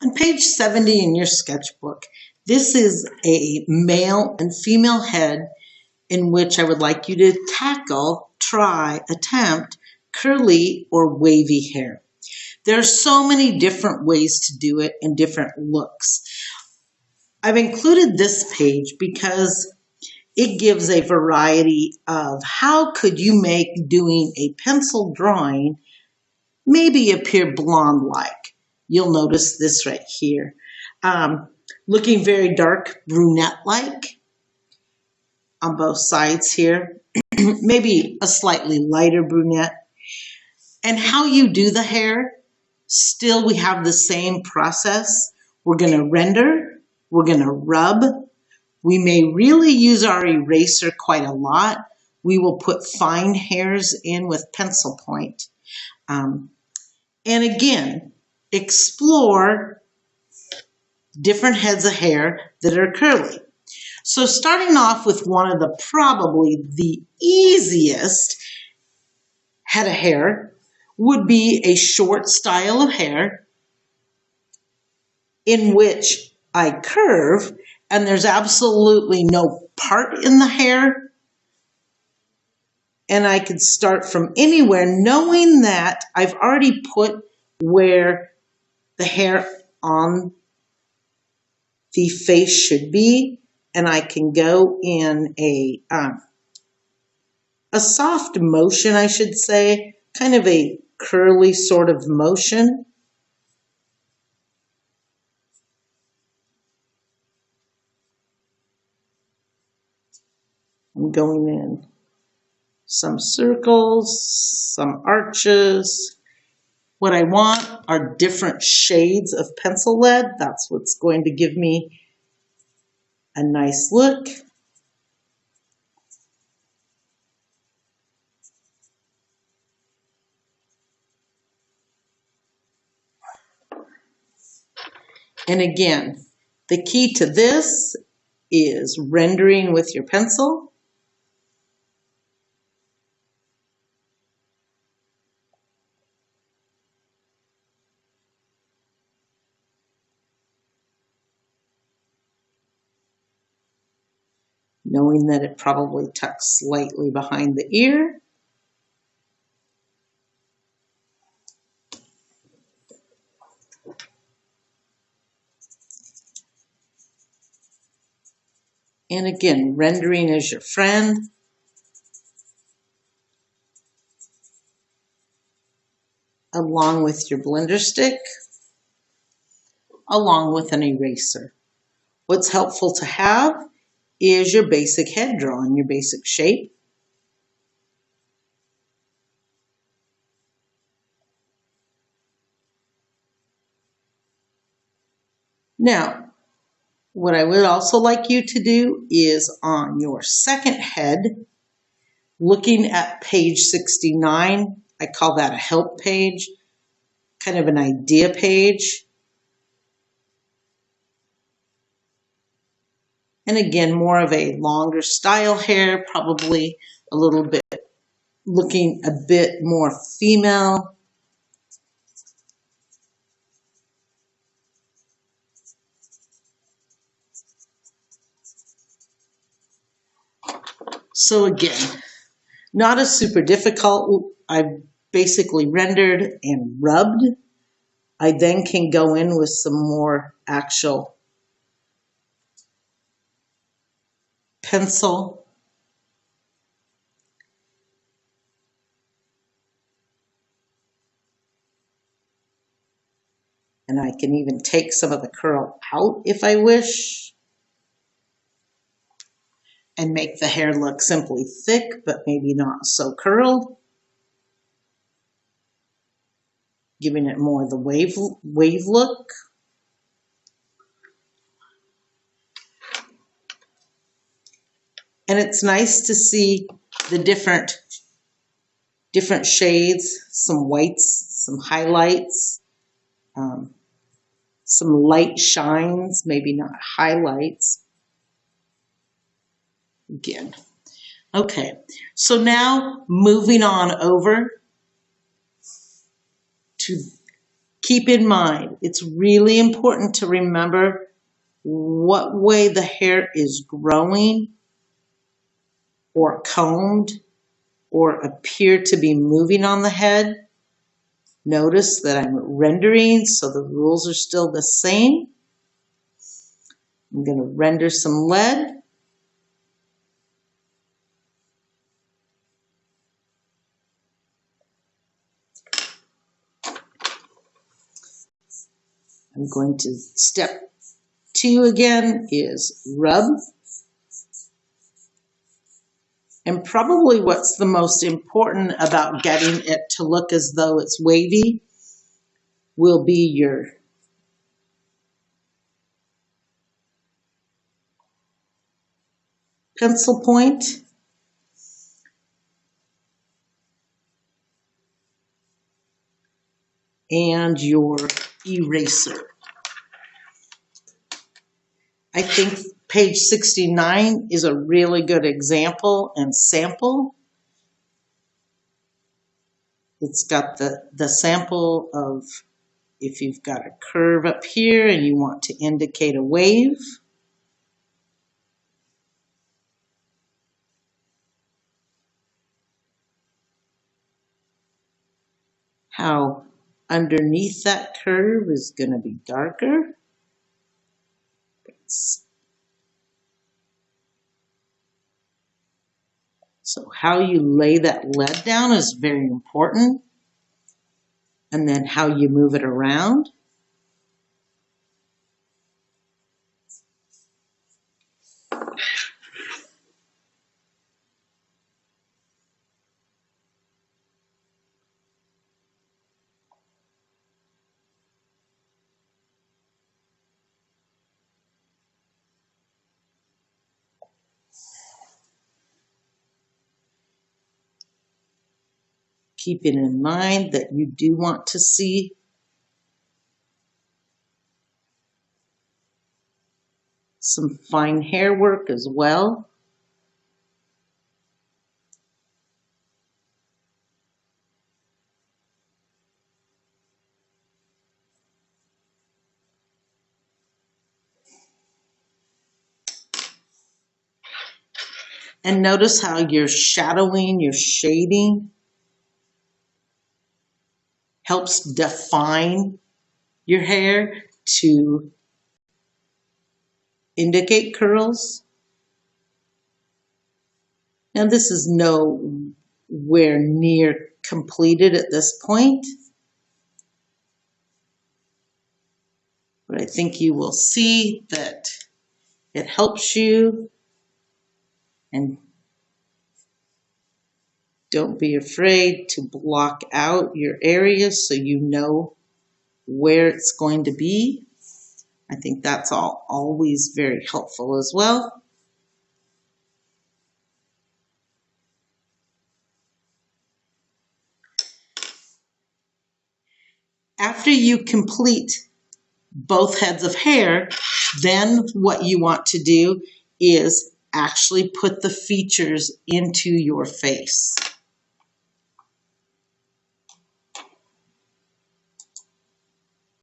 On page 70 in your sketchbook, this is a male and female head in which I would like you to attempt curly or wavy hair. There are so many different ways to do it and different looks. I've included this page because it gives a variety of how could you make doing a pencil drawing maybe appear blonde-like. You'll notice this right here. Looking very dark brunette-like on both sides here. Maybe a slightly lighter brunette. And how you do the hair, still we have the same process. We're going to render, we're going to rub. We may really use our eraser quite a lot. We will put fine hairs in with pencil point. And again, explore different heads of hair that are curly. So starting off with one of the probably the easiest head of hair would be a short style of hair in which I curve and there's absolutely no part in the hair. And I could start from anywhere knowing that I've already put where the hair on the face should be. And I can go in a soft motion, I should say, kind of a curly sort of motion. I'm going in some circles, some arches. What I want are different shades of pencil lead. That's what's going to give me a nice look. And again, the key to this is rendering with your pencil. Knowing that it probably tucks slightly behind the ear. And again, rendering is your friend. Along with your blender stick, along with an eraser. What's helpful to have is your basic head drawing, your basic shape. Now, what I would also like you to do is on your second head, looking at page 69, I call that a help page, kind of an idea page. And again, more of a longer style hair, probably a little bit, looking a bit more female. So again, not a super difficult. I've basically rendered and rubbed. I then can go in with some more actual pencil. And I can even take some of the curl out if I wish. And make the hair look simply thick, but maybe not so curled. Giving it more of the wave look. And it's nice to see the different shades, some whites, some highlights, some light shines, maybe not highlights. Again. Okay, so now moving on over to Keep in mind, it's really important to remember what way the hair is growing or combed or appear to be moving on the head. Notice that I'm rendering, so the rules are still the same. I'm going to render some lead. I'm going to step 2 again is rub. And probably what's the most important about getting it to look as though it's wavy will be your pencil point and your eraser. I think page 69 is a really good example and sample. It's got the sample of if you've got a curve up here and you want to indicate a wave. How underneath that curve is going to be darker. So how you lay that lead down is very important. And then how you move it around. Keeping in mind that you do want to see some fine hair work as well. And notice how your shadowing, your shading helps define your hair to indicate curls. Now this is nowhere near completed at this point, but I think you will see that it helps you, and don't be afraid to block out your areas so you know where it's going to be. I think that's always very helpful as well. After you complete both heads of hair, then what you want to do is actually put the features into your face.